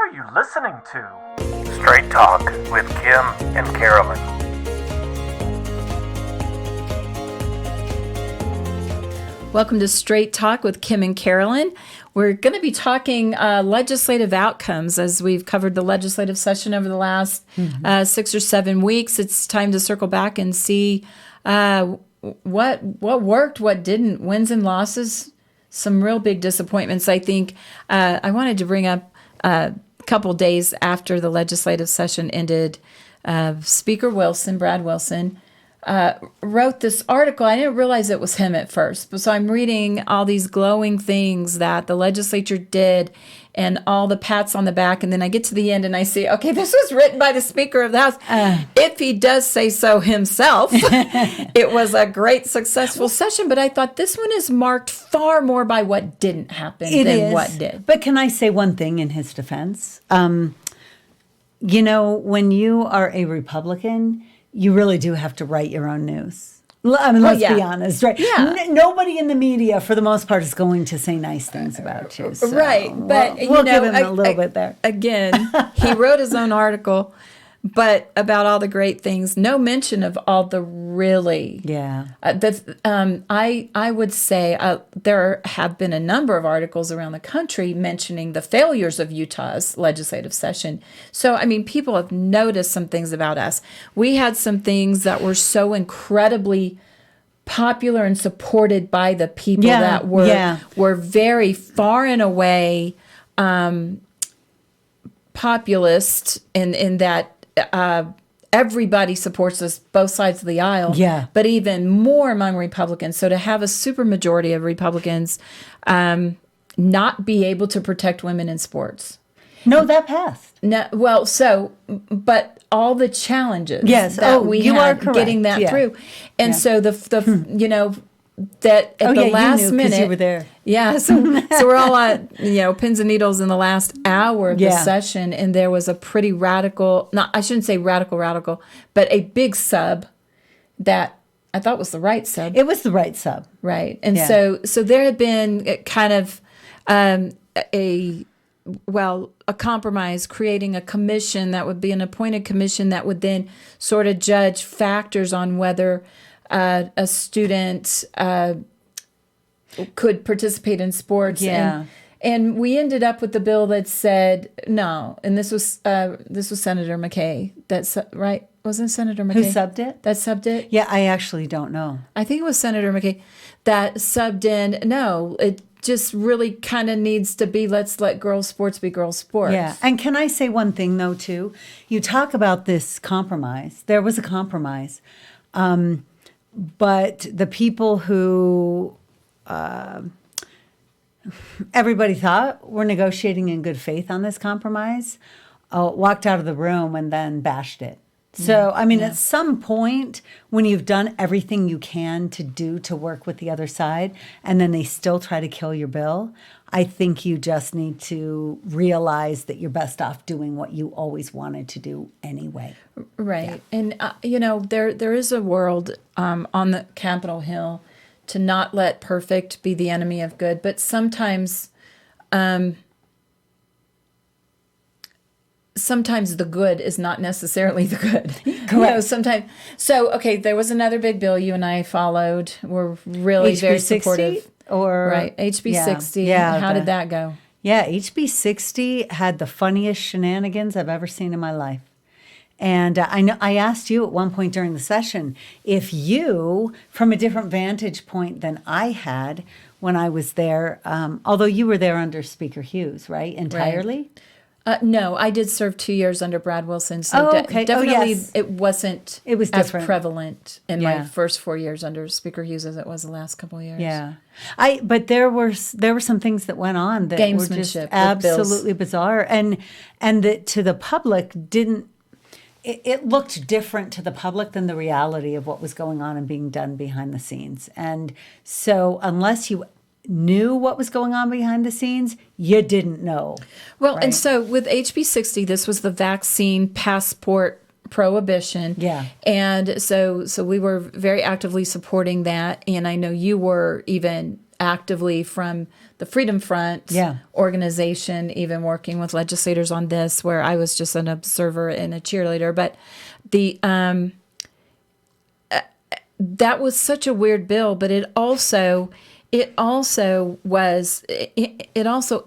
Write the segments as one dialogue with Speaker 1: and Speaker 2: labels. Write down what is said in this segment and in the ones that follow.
Speaker 1: are you listening to? Straight Talk with Kim and Carolyn.
Speaker 2: Welcome to Straight Talk with Kim and Carolyn. We're going to be talking legislative outcomes as we've covered the legislative session over the last 6 or 7 weeks. It's time to circle back and see what worked, what didn't, wins and losses, some real big disappointments. I think I wanted to bring up a couple days after the legislative session ended. Speaker Wilson, Brad Wilson, wrote this article. I didn't realize it was him at first. So I'm reading all these glowing things that the legislature did and all the pats on the back. And then I get to the end and I see, okay, this was written by the Speaker of the House. If he does say so himself, it was a great, successful session. But I thought this one is marked far more by what didn't happen than what did.
Speaker 3: But can I say one thing in his defense? When you are a Republican, you really do have to write your own news. I mean, let's be honest, right?
Speaker 2: Yeah.
Speaker 3: Nobody in the media, for the most part, is going to say nice things about you. So
Speaker 2: right, but
Speaker 3: we'll give him a little bit there.
Speaker 2: Again, he wrote his own article, but about all the great things, no mention of all the really.
Speaker 3: Yeah.
Speaker 2: I would say there have been a number of articles around the country mentioning the failures of Utah's legislative session. So, I mean, people have noticed some things about us. We had some things that were so incredibly popular and supported by the people that were very far and away populist in that everybody supports us, both sides of the aisle.
Speaker 3: Yeah.
Speaker 2: But even more among Republicans. So to have a supermajority of Republicans not be able to protect women in sports.
Speaker 3: No, that passed.
Speaker 2: No, well, but all the challenges
Speaker 3: Yes.
Speaker 2: that we
Speaker 3: you
Speaker 2: had
Speaker 3: are correct.
Speaker 2: getting that through. And so the that at the
Speaker 3: you
Speaker 2: last
Speaker 3: knew 'cause
Speaker 2: minute
Speaker 3: you were there.
Speaker 2: Yeah, so we're all on pins and needles in the last hour of the session, and there was a pretty radical, I shouldn't say radical, but a big sub that I thought was the right sub.
Speaker 3: It was the right sub.
Speaker 2: Right. And so there had been kind of a compromise, creating a commission that would be an appointed commission that would then sort of judge factors on whether a student could participate in sports.
Speaker 3: Yeah.
Speaker 2: And we ended up with the bill that said no. And this was Senator McKay. That's right. Wasn't Senator McKay?
Speaker 3: Who subbed it?
Speaker 2: That subbed it?
Speaker 3: Yeah, I actually don't know.
Speaker 2: I think it was Senator McKay that subbed in. No, it just really kind of needs to be, let's let girls' sports be girls' sports.
Speaker 3: Yeah. And can I say one thing, though, too? You talk about this compromise. There was a compromise. But the people who everybody thought were negotiating in good faith on this compromise walked out of the room and then bashed it. So, I mean, at some point, when you've done everything you can to work with the other side, and then they still try to kill your bill, I think you just need to realize that you're best off doing what you always wanted to do anyway.
Speaker 2: Right. Yeah. And, there is a world on the Capitol Hill to not let perfect be the enemy of good, but sometimes the good is not necessarily the good.
Speaker 3: Correct.
Speaker 2: Sometimes. So, okay, there was another big bill you and I followed. We're really
Speaker 3: HB
Speaker 2: very
Speaker 3: 60
Speaker 2: supportive.
Speaker 3: Right.
Speaker 2: HB 60.
Speaker 3: Yeah.
Speaker 2: How did that go?
Speaker 3: Yeah, HB 60 had the funniest shenanigans I've ever seen in my life. And I asked you at one point during the session if you, from a different vantage point than I had when I was there, although you were there under Speaker Hughes, right, entirely?
Speaker 2: Right. No, I did serve 2 years under Brad Wilson, so
Speaker 3: okay.
Speaker 2: definitely
Speaker 3: yes.
Speaker 2: it wasn't
Speaker 3: as
Speaker 2: different. Prevalent in my first 4 years under Speaker Hughes as it was the last couple of years.
Speaker 3: Yeah, but there were some things that went on that were just absolutely bizarre, and that to the public didn't. It looked different to the public than the reality of what was going on and being done behind the scenes, and so unless you knew what was going on behind the scenes, you didn't know.
Speaker 2: Well,
Speaker 3: right?
Speaker 2: And so with HB 60, this was the vaccine passport prohibition.
Speaker 3: Yeah.
Speaker 2: And so we were very actively supporting that. And I know you were even actively from the Freedom Front organization, even working with legislators on this, where I was just an observer and a cheerleader. But the that was such a weird bill, but it also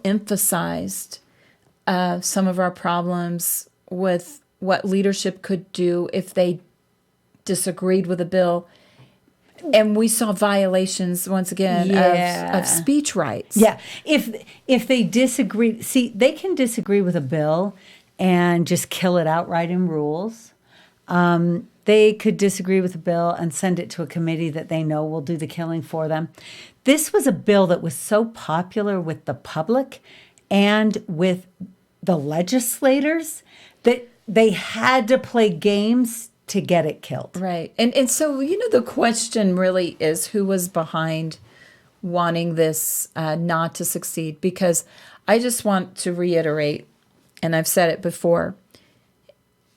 Speaker 2: emphasized some of our problems with what leadership could do if they disagreed with a bill. And we saw violations, once again, of speech rights.
Speaker 3: Yeah. If they disagree, see, they can disagree with a bill and just kill it outright in rules. They could disagree with a bill and send it to a committee that they know will do the killing for them. This was a bill that was so popular with the public and with the legislators that they had to play games to get it killed.
Speaker 2: Right. And so, the question really is who was behind wanting this not to succeed? Because I just want to reiterate, and I've said it before,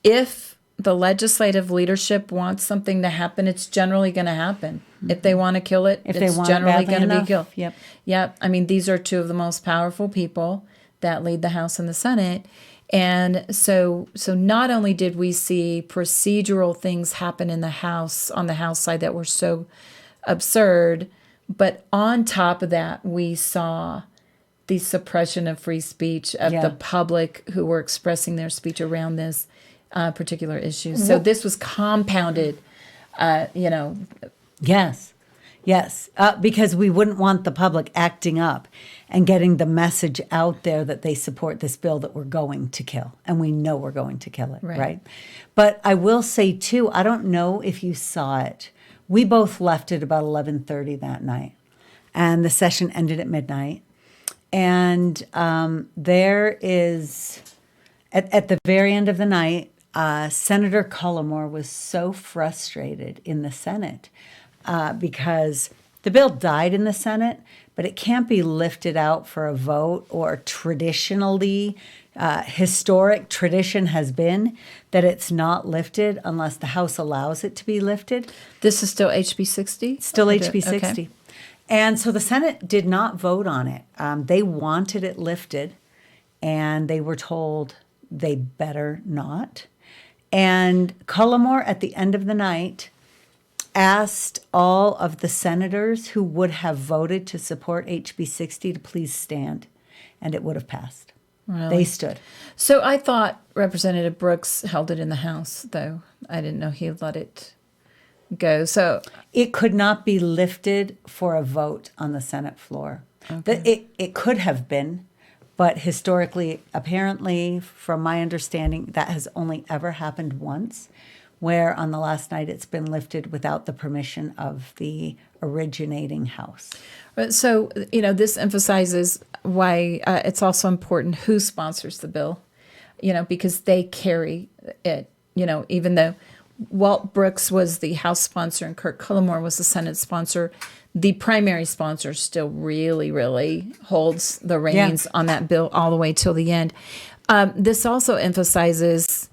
Speaker 2: if the legislative leadership wants something to happen, it's generally going to happen. Mm-hmm. If they want to kill it, it's generally going to be killed.
Speaker 3: Yep.
Speaker 2: Yep. I mean, these are two of the most powerful people that lead the House and the Senate. And so not only did we see procedural things happen in the House, on the House side, that were so absurd, but on top of that, we saw the suppression of free speech of the public who were expressing their speech around this particular issue. So this was compounded,
Speaker 3: Yes, because we wouldn't want the public acting up and getting the message out there that they support this bill that we're going to kill. And we know we're going to kill it, right? But I will say, too, I don't know if you saw it. We both left at about 11:30 that night. And the session ended at midnight. And there is, at the very end of the night, Senator Cullimore was so frustrated in the Senate because the bill died in the Senate, but it can't be lifted out for a vote, or traditionally, historic tradition has been that it's not lifted unless the House allows it to be lifted.
Speaker 2: This is still HB 60?
Speaker 3: Still HB 60. Okay. And so the Senate did not vote on it. They wanted it lifted, and they were told they better not. And Cullimore, at the end of the night, asked all of the senators who would have voted to support HB 60 to please stand, and it would have passed. Really? They stood.
Speaker 2: So I thought Representative Brooks held it in the House, though. I didn't know he let it go. So
Speaker 3: it could not be lifted for a vote on the Senate floor. Okay. It could have been, but historically, apparently, from my understanding, that has only ever happened once, where on the last night it's been lifted without the permission of the originating House.
Speaker 2: So, this emphasizes why it's also important who sponsors the bill, because they carry it, even though Walt Brooks was the House sponsor and Kirk Cullimore was the Senate sponsor, the primary sponsor still really, really holds the reins on that bill all the way till the end. This also emphasizes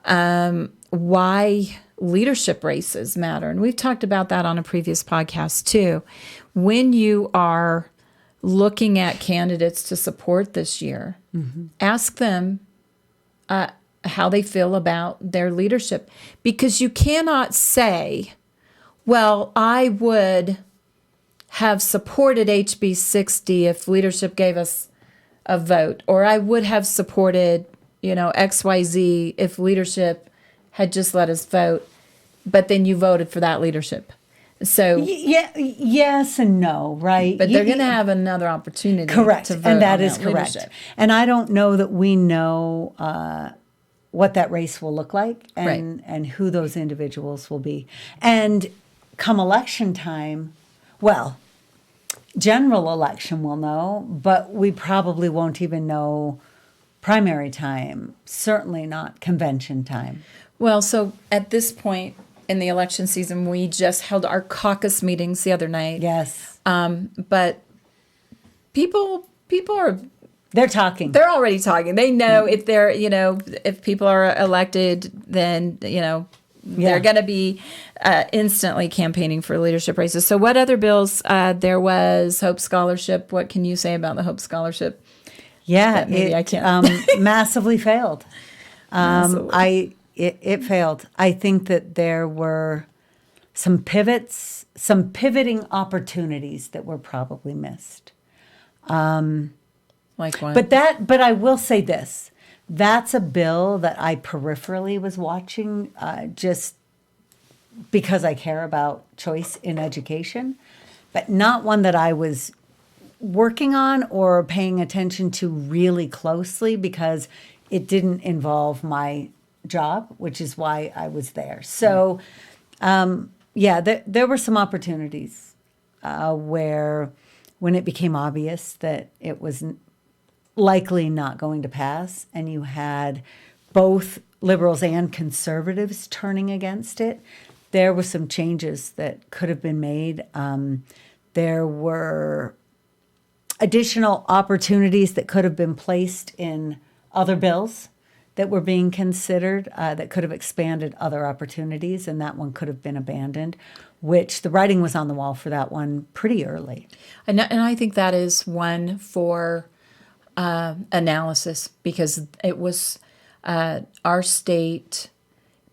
Speaker 2: why leadership races matter. And we've talked about that on a previous podcast too. When you are looking at candidates to support this year, ask them how they feel about their leadership. Because you cannot say, well, I would have supported HB 60 if leadership gave us a vote, or I would have supported, XYZ if leadership had just let us vote, but then you voted for that leadership. So
Speaker 3: yes and no, right?
Speaker 2: But they're going to have another opportunity.
Speaker 3: Correct,
Speaker 2: to vote
Speaker 3: and that
Speaker 2: on
Speaker 3: is correct.
Speaker 2: Leadership.
Speaker 3: And I don't know that we know what that race will look like and who those individuals will be. And come election time, well, general election we'll know, but we probably won't even know primary time, certainly not convention time.
Speaker 2: Well, so at this point in the election season, we just held our caucus meetings the other night.
Speaker 3: Yes.
Speaker 2: But people are...
Speaker 3: They're talking.
Speaker 2: They're already talking. They know if they're, if people are elected, then, they're going to be instantly campaigning for leadership races. So what other bills? There was Hope Scholarship. What can you say about the Hope Scholarship?
Speaker 3: Yeah,
Speaker 2: Maybe
Speaker 3: it
Speaker 2: I can't.
Speaker 3: massively failed.
Speaker 2: Massively.
Speaker 3: It failed. I think that there were some pivoting opportunities that were probably missed.
Speaker 2: Like what?
Speaker 3: But I will say this. That's a bill that I peripherally was watching just because I care about choice in education, but not one that I was working on or paying attention to really closely because it didn't involve my job, which is why I was there. So, there were some opportunities where when it became obvious that it was likely not going to pass, and you had both liberals and conservatives turning against it, there were some changes that could have been made. There were additional opportunities that could have been placed in other bills that were being considered that could have expanded other opportunities, and that one could have been abandoned, which the writing was on the wall for that one pretty early.
Speaker 2: And I think that is one for analysis, because it was our state,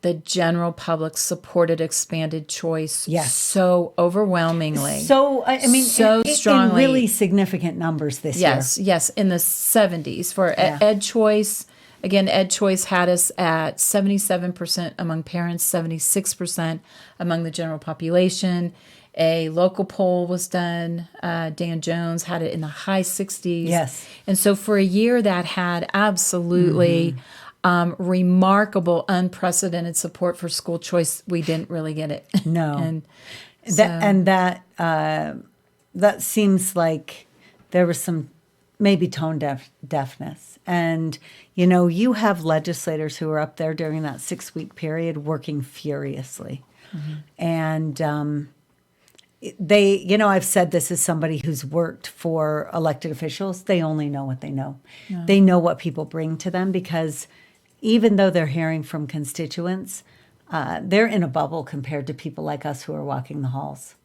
Speaker 2: the general public supported expanded choice so overwhelmingly.
Speaker 3: So, I mean,
Speaker 2: so strongly.
Speaker 3: In really significant numbers this year.
Speaker 2: Yes, in the 70s for ed choice. Again, ed choice had us at 77% among parents, 76% among the general population. A local poll was done. Dan Jones had it in the high 60s.
Speaker 3: Yes.
Speaker 2: And so for a year that had absolutely remarkable, unprecedented support for school choice, we didn't really get it.
Speaker 3: No.
Speaker 2: and
Speaker 3: that seems like there was some maybe tone deafness. And, you have legislators who are up there during that 6-week period working furiously. And I've said this as somebody who's worked for elected officials, they only know what they know. Yeah. They know what people bring to them, because even though they're hearing from constituents, they're in a bubble compared to people like us who are walking the halls.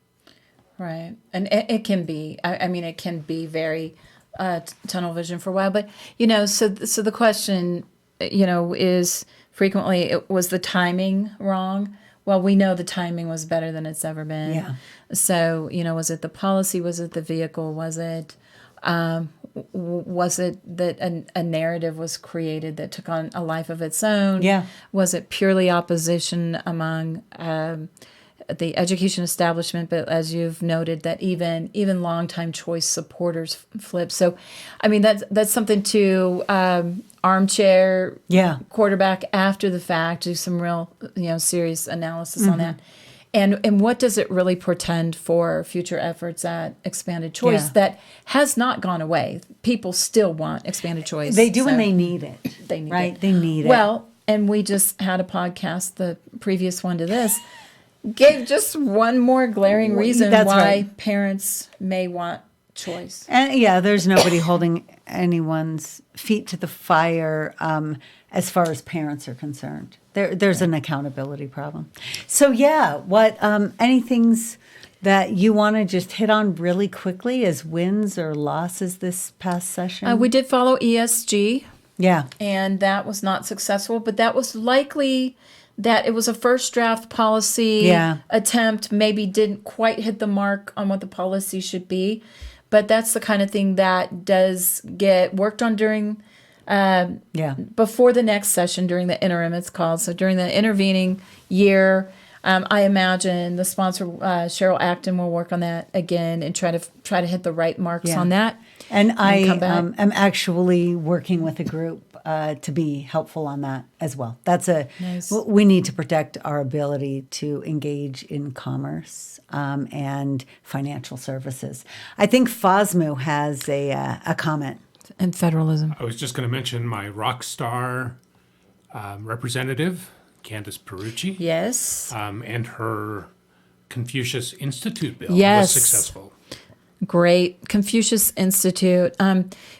Speaker 2: Right. And it can be, it can be very tunnel vision for a while. But, so the question, is frequently, was the timing wrong? Well, we know the timing was better than it's ever been.
Speaker 3: Yeah.
Speaker 2: So, was it the policy? Was it the vehicle? Was it that a narrative was created that took on a life of its own?
Speaker 3: Yeah. Was
Speaker 2: it purely opposition among the education establishment? But as you've noted, that even longtime choice supporters flip. So, that's something to armchair quarterback after the fact, do some real serious analysis on that. And what does it really portend for future efforts at expanded choice that has not gone away? People still want expanded choice.
Speaker 3: They do, and they need it.
Speaker 2: They need
Speaker 3: right?
Speaker 2: it.
Speaker 3: They need it.
Speaker 2: Well, and we just had a podcast, the previous one to this, gave just one more glaring reason why parents may want choice.
Speaker 3: And there's nobody holding anyone's feet to the fire as far as parents are concerned. There's an accountability problem. So what any things that you want to just hit on really quickly as wins or losses this past session?
Speaker 2: We did follow ESG.
Speaker 3: Yeah.
Speaker 2: And that was not successful, but that was likely that it was a first draft policy attempt, maybe didn't quite hit the mark on what the policy should be. But that's the kind of thing that does get worked on during before the next session, during the interim, it's called. So during the intervening year, I imagine the sponsor, Cheryl Acton, will work on that again and try to hit the right marks on that.
Speaker 3: And I am actually working with a group to be helpful on that as well. That's we need to protect our ability to engage in commerce and financial services. I think FOSMU has a comment.
Speaker 2: And federalism.
Speaker 4: I was just going to mention my rock star representative, Candace Perucci.
Speaker 2: Yes.
Speaker 4: And her Confucius Institute bill was successful.
Speaker 2: Great. Confucius Institute.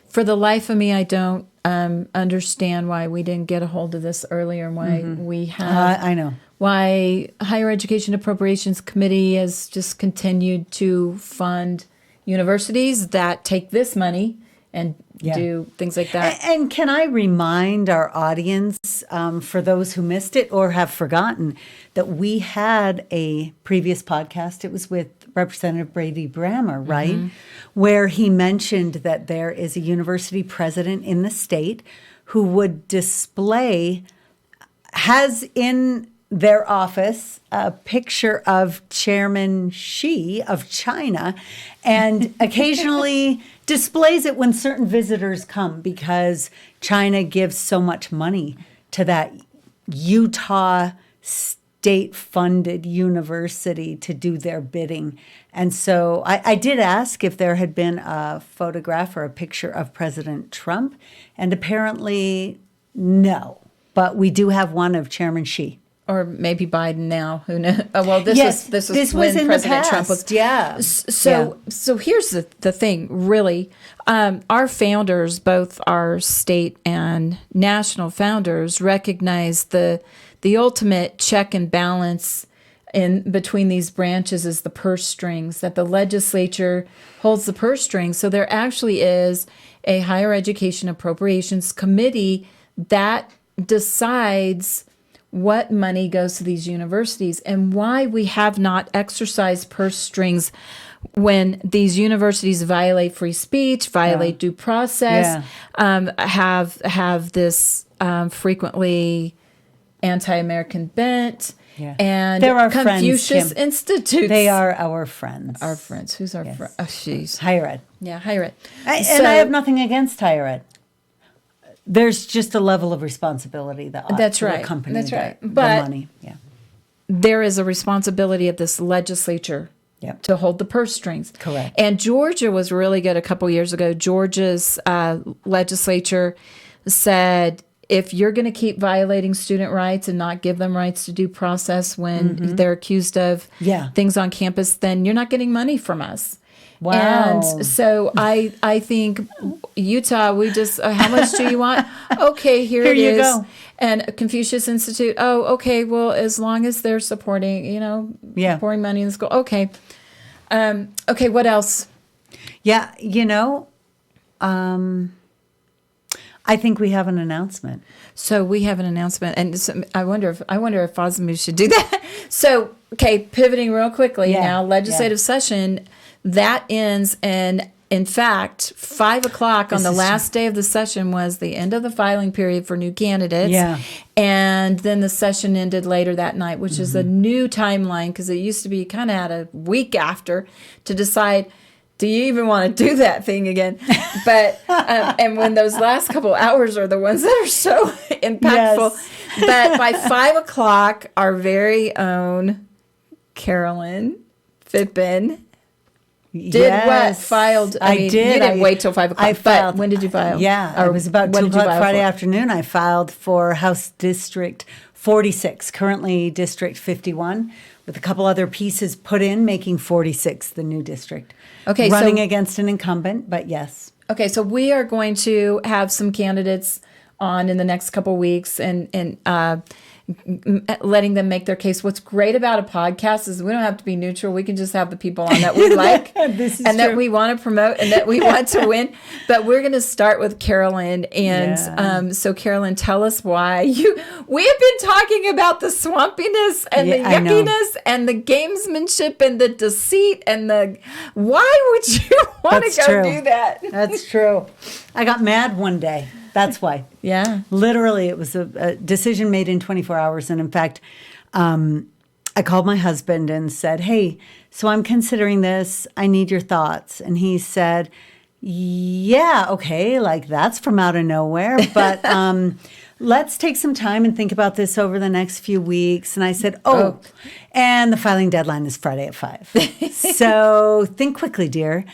Speaker 2: For the life of me, I don't understand why we didn't get a hold of this earlier and why we have.
Speaker 3: I know.
Speaker 2: why Higher Education Appropriations Committee has just continued to fund universities that take this money and do things like that.
Speaker 3: And can I remind our audience, for those who missed it or have forgotten, that we had a previous podcast. It was with Representative Brady Brammer, right? Where he mentioned that there is a university president in the state who would has in their office a picture of Chairman Xi of China, and occasionally displays it when certain visitors come because China gives so much money to that Utah state-funded university to do their bidding. And so I did ask if there had been a photograph or a picture of President Trump, and apparently no. But we do have one of Chairman Xi.
Speaker 2: Or maybe Biden now. Who knows? Oh, well, this was when
Speaker 3: in
Speaker 2: President
Speaker 3: the past.
Speaker 2: Trump was.
Speaker 3: Yeah.
Speaker 2: So here's the thing. Really, our founders, both our state and national founders, recognized the ultimate check and balance in between these branches is the purse strings. That the legislature holds the purse strings. So there actually is a Higher Education Appropriations Committee that decides what money goes to these universities and why we have not exercised purse strings when these universities violate free speech, violate due process, have this frequently anti-American bent, and
Speaker 3: they're our
Speaker 2: Confucius
Speaker 3: friends, Kim.
Speaker 2: Institutes.
Speaker 3: They are our friends.
Speaker 2: Our friends. Who's our friend? Oh, jeez.
Speaker 3: Higher ed.
Speaker 2: Yeah, higher ed.
Speaker 3: And I have nothing against higher ed. There's just a level of responsibility that ought to accompany the money. Yeah.
Speaker 2: There is a responsibility of this legislature to hold the purse strings.
Speaker 3: Correct.
Speaker 2: And Georgia was really good a couple years ago. Georgia's legislature said, if you're going to keep violating student rights and not give them rights to due process when they're accused of things on campus, then you're not getting money from us.
Speaker 3: Wow.
Speaker 2: And so I think Utah, we just, how much do you want? Okay, here it is. Go. And Confucius Institute, okay, well, as long as they're supporting, pouring money in the school. Okay. Okay, what else?
Speaker 3: Yeah, I think we have an announcement.
Speaker 2: So we have an announcement, and so I wonder if Fosmu should do that. So, okay, pivoting real quickly now, legislative session, that ends, and in fact, 5 o'clock on the last day of the session was the end of the filing period for new candidates.
Speaker 3: Yeah.
Speaker 2: And then the session ended later that night, which is a new timeline, because it used to be kind of at a week after to decide, do you even want to do that thing again? But, and when those last couple hours are the ones that are so impactful.
Speaker 3: Yes.
Speaker 2: But by 5 o'clock, our very own Carolyn Fippen did what? Filed. I mean,
Speaker 3: did.
Speaker 2: You didn't wait till 5 o'clock.
Speaker 3: I filed.
Speaker 2: But when did you file?
Speaker 3: Yeah, it was about 2 o'clock Friday afternoon. I filed for House District 46, currently District 51, with a couple other pieces put in, making 46 the new district.
Speaker 2: Okay,
Speaker 3: running against an incumbent, but yes.
Speaker 2: Okay, so we are going to have some candidates on in the next couple weeks and letting them make their case. What's great about a podcast is we don't have to be neutral. We can just have the people on that we like and that we want to promote and that we want to win. But we're going to start with Carolyn. And so Carolyn, tell us why we have been talking about the swampiness and the yuckiness and the gamesmanship and the deceit and the, why would you want to go do that?
Speaker 3: That's true. I got mad one day. That's why.
Speaker 2: Yeah.
Speaker 3: Literally, it was a decision made in 24 hours. And in fact, I called my husband and said, hey, so I'm considering this. I need your thoughts. And he said, yeah, okay, like that's from out of nowhere. But let's take some time and think about this over the next few weeks. And I said, and the filing deadline is Friday at 5. So think quickly, dear.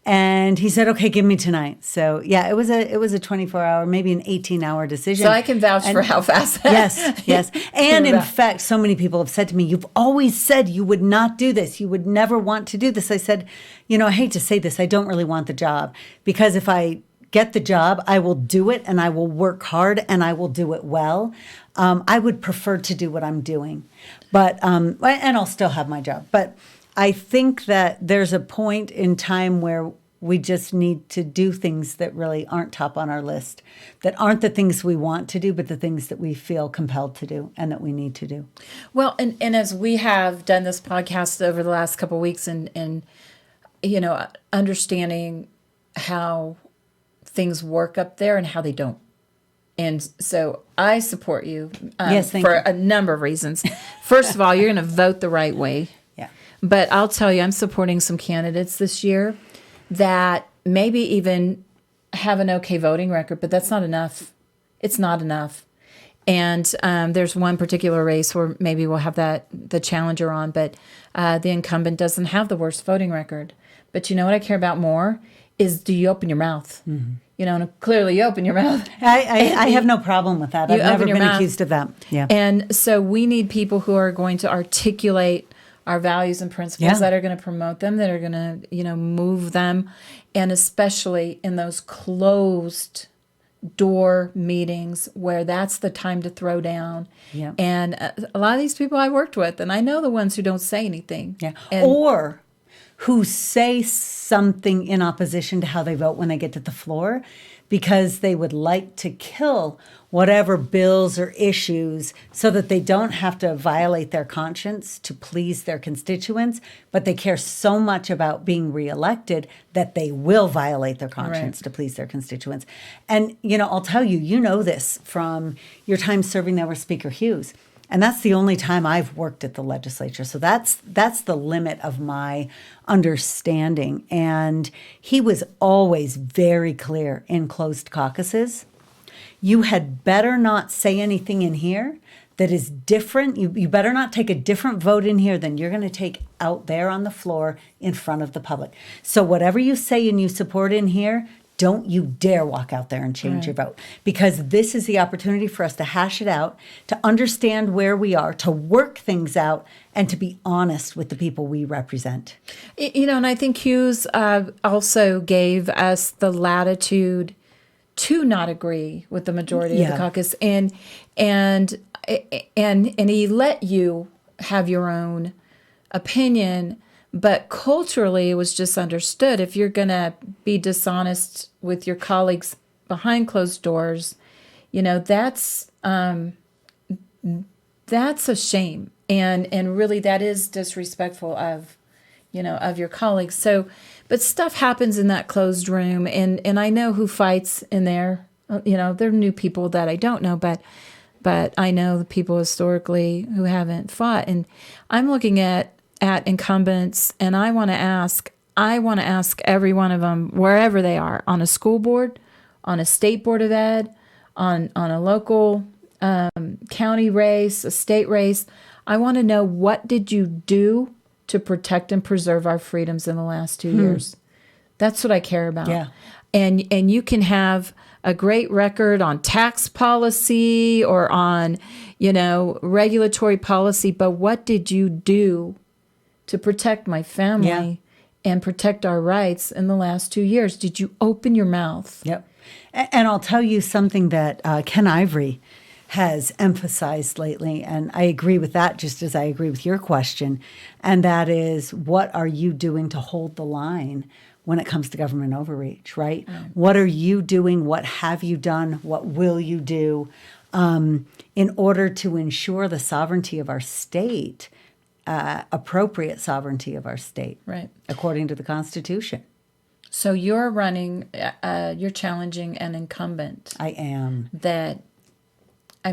Speaker 3: And he said, okay, give me tonight. So yeah, it was a 24-hour, maybe an 18-hour decision.
Speaker 2: So I can vouch for how fast.
Speaker 3: Yes. And in fact, so many people have said to me, you've always said you would not do this. You would never want to do this. I said, I hate to say this. I don't really want the job, because if I get the job, I will do it, and I will work hard, and I will do it well. I would prefer to do what I'm doing, but and I'll still have my job. But I think that there's a point in time where we just need to do things that really aren't top on our list, that aren't the things we want to do, but the things that we feel compelled to do and that we need to do.
Speaker 2: Well, and as we have done this podcast over the last couple of weeks and understanding how things work up there and how they don't. And so I support you
Speaker 3: Yes, thank
Speaker 2: for
Speaker 3: you.
Speaker 2: a number of reasons. First of all, you're going to vote the right way.
Speaker 3: Yeah.
Speaker 2: But I'll tell you, I'm supporting some candidates this year that maybe even have an okay voting record, but that's not enough. It's not enough. And there's one particular race where maybe we'll have the challenger on, but the incumbent doesn't have the worst voting record. But you know what I care about more is, do you open your mouth? Mm-hmm. And clearly you open your mouth.
Speaker 3: I have no problem with that. I've never
Speaker 2: open your
Speaker 3: been
Speaker 2: mouth.
Speaker 3: accused of that. Yeah.
Speaker 2: And so we need people who are going to articulate our values and principles,
Speaker 3: Yeah.
Speaker 2: that are going to promote them, that are going to, move them. And especially in those closed door meetings where that's the time to throw down.
Speaker 3: Yeah.
Speaker 2: And a lot of these people I worked with, and I know the ones who don't say anything.
Speaker 3: Yeah.
Speaker 2: And,
Speaker 3: Or who say something in opposition to how they vote when they get to the floor because they would like to kill whatever bills or issues so that they don't have to violate their conscience to please their constituents, but they care so much about being reelected that they will violate their conscience
Speaker 2: Right.
Speaker 3: to please their constituents. And, I'll tell you, you know this from your time serving there with Speaker Hughes. And that's the only time I've worked at the legislature. So that's the limit of my understanding. And he was always very clear in closed caucuses. You had better not say anything in here that is different. You better not take a different vote in here than you're going to take out there on the floor in front of the public. So whatever you say and you support in here, don't you dare walk out there and change your vote, because this is the opportunity for us to hash it out, to understand where we are, to work things out, and to be honest with the people we represent.
Speaker 2: and I think Hughes also gave us the latitude to not agree with the majority of the
Speaker 3: Yeah.
Speaker 2: caucus, and he let you have your own opinion. But culturally, it was just understood, if you're going to be dishonest with your colleagues behind closed doors, that's a shame. And really, that is disrespectful of your colleagues. So, but stuff happens in that closed room. And I know who fights in there. There are new people that I don't know, but I know the people historically who haven't fought. And I'm looking at incumbents, and I want to ask every one of them, wherever they are, on a school board, on a state board of ed, on a local county race, a state race. I want to know, what did you do to protect and preserve our freedoms in the last 2 years? That's what I care about.
Speaker 3: Yeah.
Speaker 2: And you can have a great record on tax policy or on, regulatory policy, but what did you do to protect my family and protect our rights in the last 2 years? Did you open your mouth?
Speaker 3: Yep. And I'll tell you something that Ken Ivory has emphasized lately, and I agree with that just as I agree with your question, and that is, what are you doing to hold the line when it comes to government overreach, right? What are you doing? What have you done? What will you do in order to ensure the sovereignty of our state, appropriate sovereignty of our state,
Speaker 2: Right. according
Speaker 3: according to the Constitution?
Speaker 2: So you're running, you're challenging an incumbent
Speaker 3: I am.
Speaker 2: that,
Speaker 3: I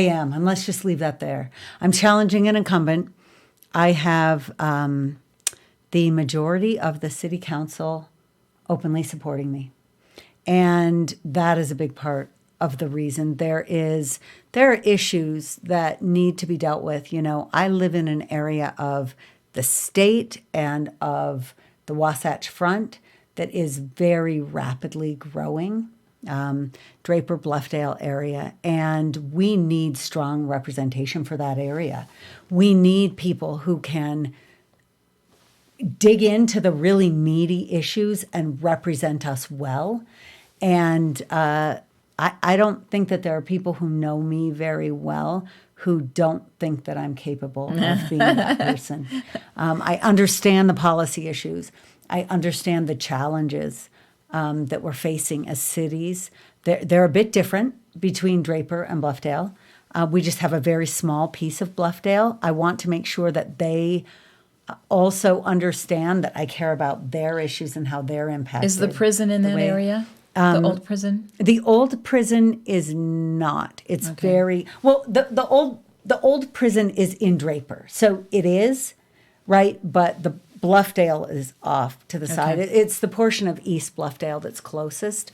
Speaker 3: am, and let's just leave that there. I'm challenging an incumbent. I have the majority of the city council openly supporting me. And that is a big part of the reason. There are issues that need to be dealt with. I live in an area of the state and of the Wasatch Front that is very rapidly growing. Draper Bluffdale area, and we need strong representation for that area. We need people who can dig into the really meaty issues and represent us well. And I don't think that there are people who know me very well who don't think that I'm capable of being that person. I understand the policy issues. I understand the challenges that we're facing as cities. They're a bit different between Draper and Bluffdale. We just have a very small piece of Bluffdale. I want to make sure that they also understand that I care about their issues and how they're impacted.
Speaker 2: Is the prison in that area? The old prison?
Speaker 3: The old prison is not. It's very well. The old prison is in Draper, so it is right. But the Bluffdale is off to the side. It's the portion of East Bluffdale that's closest.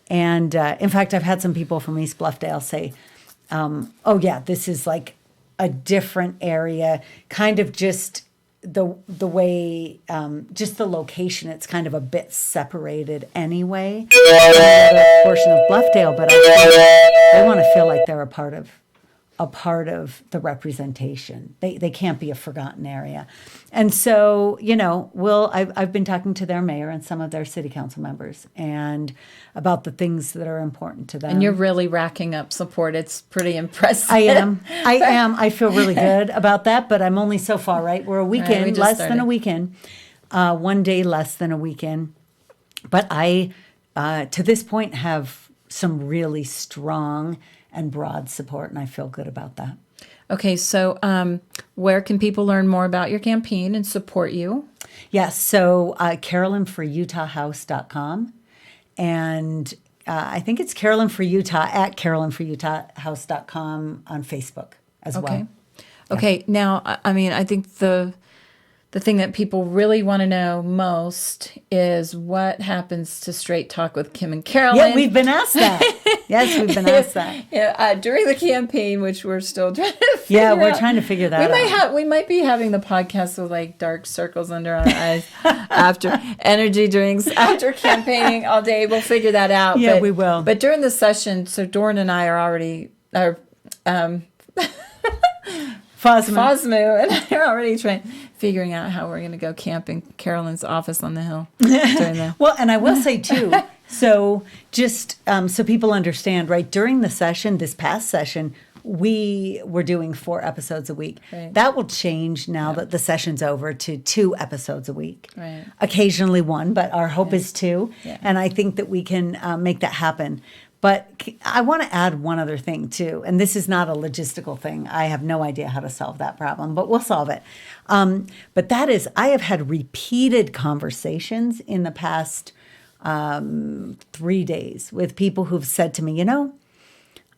Speaker 3: And in fact, I've had some people from East Bluffdale say, "Oh yeah, this is like a different area, kind of just." The way, just the location, it's kind of a bit separated anyway. Another portion of Bluffdale, but they want to feel like they're a part of the representation. They can't be a forgotten area. And so, I've been talking to their mayor and some of their city council members and about the things that are important to them.
Speaker 2: And you're really racking up support. It's pretty impressive.
Speaker 3: I am. I feel really good about that, but I'm only so far, right? We're a weekend,
Speaker 2: we just
Speaker 3: less
Speaker 2: started.
Speaker 3: than a weekend, 1 day less than a weekend. But I, to this point, have some really strong and broad support, and I feel good about that.
Speaker 2: Okay, so where can people learn more about your campaign and support you?
Speaker 3: Yes, so carolynforutahhouse.com, and I think it's Carolyn for Utah at carolynforutahhouse.com on Facebook as well.
Speaker 2: Okay, now, I think the thing that people really want to know most is what happens to Straight Talk with Kim and Carolyn.
Speaker 3: Yeah, we've been asked that. Yes, we've been asked that.
Speaker 2: Yeah, during the campaign, which we're still trying to figure out.
Speaker 3: Yeah, we're trying to figure that out.
Speaker 2: We might be having the podcast with like dark circles under our eyes after energy drinks, after campaigning all day. We'll figure that out.
Speaker 3: Yeah, we will.
Speaker 2: But during the session, so Dorn and I Fosmu and I are already figuring out how we're going to go camping Carolyn's office on the hill.
Speaker 3: Well, and I will say too, so just so people understand, right, during the session, this past session, we were doing 4 episodes a week.
Speaker 2: Right.
Speaker 3: That will change now that the session's over to 2 episodes a week.
Speaker 2: Right.
Speaker 3: Occasionally 1, but our hope is 2.
Speaker 2: Yeah.
Speaker 3: And I think that we can make that happen. But I want to add one other thing, too. And this is not a logistical thing. I have no idea how to solve that problem, but we'll solve it. But that is, I have had repeated conversations in the past 3 days with people who've said to me,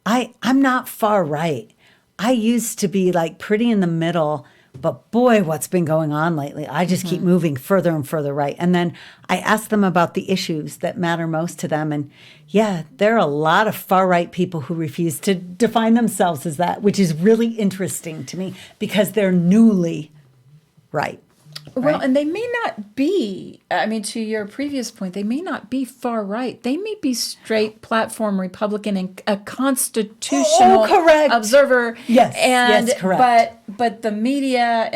Speaker 3: I'm not far right. I used to be like pretty in the middle, but boy, what's been going on lately? I just keep moving further and further right. And then I ask them about the issues that matter most to them. And yeah, there are a lot of far right people who refuse to define themselves as that, which is really interesting to me because they're newly right.
Speaker 2: Well, and they may not be, to your previous point, they may not be far right. They may be straight platform Republican and a constitutional
Speaker 3: correct.
Speaker 2: observer.
Speaker 3: Yes,
Speaker 2: and,
Speaker 3: yes, correct.
Speaker 2: But the media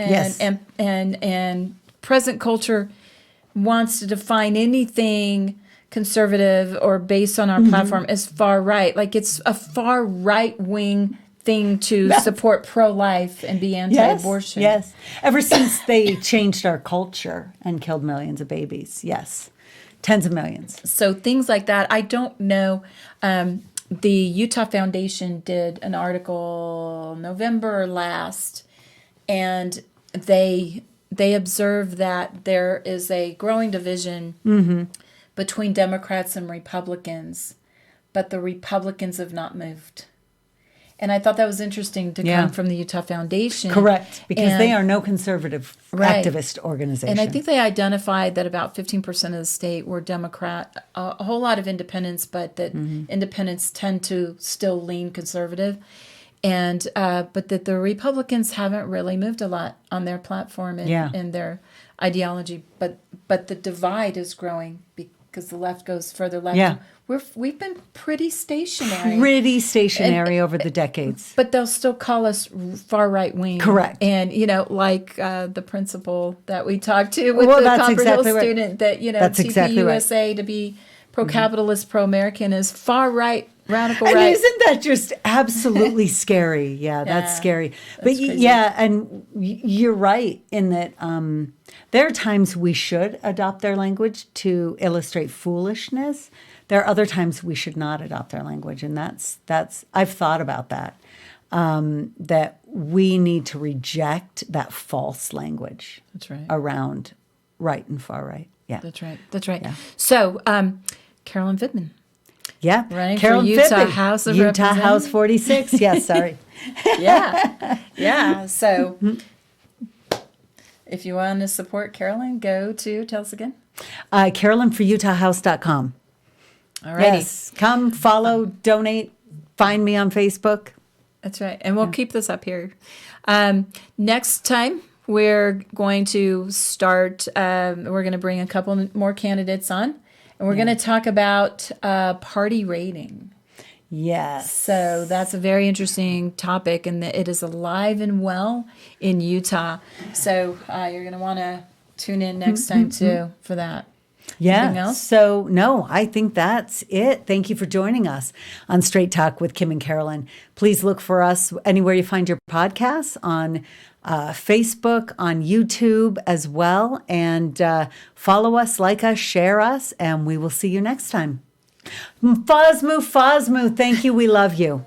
Speaker 2: and present culture wants to define anything conservative or based on our platform as far right. Like it's a far right wing thing to support pro-life and be anti-abortion.
Speaker 3: Yes. Ever since they changed our culture and killed millions of babies. Yes. Tens of millions.
Speaker 2: So things like that. I don't know. The Utah Foundation did an article November last, and they observed that there is a growing division between Democrats and Republicans, but the Republicans have not moved. And I thought that was interesting to come from the Utah Foundation.
Speaker 3: Correct, because they are no conservative
Speaker 2: Right.
Speaker 3: activist organization.
Speaker 2: And I think they identified that about 15% of the state were Democrat, a whole lot of independents, but that independents tend to still lean conservative. And but that the Republicans haven't really moved a lot on their platform and their ideology. But the divide is growing because the left goes further left.
Speaker 3: Yeah.
Speaker 2: We've been pretty stationary.
Speaker 3: Pretty stationary over the decades.
Speaker 2: But they'll still call us far right wing.
Speaker 3: Correct.
Speaker 2: And, like the principal that we talked to with the
Speaker 3: that's
Speaker 2: Copper
Speaker 3: exactly
Speaker 2: Hill
Speaker 3: right.
Speaker 2: student that,
Speaker 3: That's exactly right.
Speaker 2: TPUSA to be pro-capitalist, pro-American is far right, radical
Speaker 3: And
Speaker 2: right.
Speaker 3: isn't that just absolutely scary? Yeah, that's
Speaker 2: Yeah,
Speaker 3: scary. But
Speaker 2: that's crazy.
Speaker 3: yeah, and you're right in that there are times we should adopt their language to illustrate foolishness. There are other times we should not adopt their language, and that's I've thought about that. That we need to reject that false language.
Speaker 2: That's right.
Speaker 3: Around right and far right. Yeah.
Speaker 2: That's right. So, Carolyn Vidman.
Speaker 3: Yeah.
Speaker 2: Running
Speaker 3: Carolyn
Speaker 2: for Utah
Speaker 3: Pittman,
Speaker 2: House of
Speaker 3: Utah House
Speaker 2: Representatives.
Speaker 3: 46. Yes, sorry.
Speaker 2: Yeah. So, if you want to support Carolyn, tell us again.
Speaker 3: CarolynForUtahHouse.com.
Speaker 2: All righty.
Speaker 3: Yes. Come, follow, donate, find me on Facebook.
Speaker 2: That's right. And we'll keep this up here. Next time, we're going to start, we're going to bring a couple more candidates on, and we're going to talk about party rating.
Speaker 3: Yes.
Speaker 2: So that's a very interesting topic, and it is alive and well in Utah. So you're going to want to tune in next time, too, for that.
Speaker 3: Yeah.
Speaker 2: Anything else?
Speaker 3: So, no, I think that's it. Thank you for joining us on Straight Talk with Kim and Carolyn. Please look for us anywhere you find your podcasts, on Facebook, on YouTube as well. And follow us, like us, share us, and we will see you next time. Fosmu, thank you. We love you.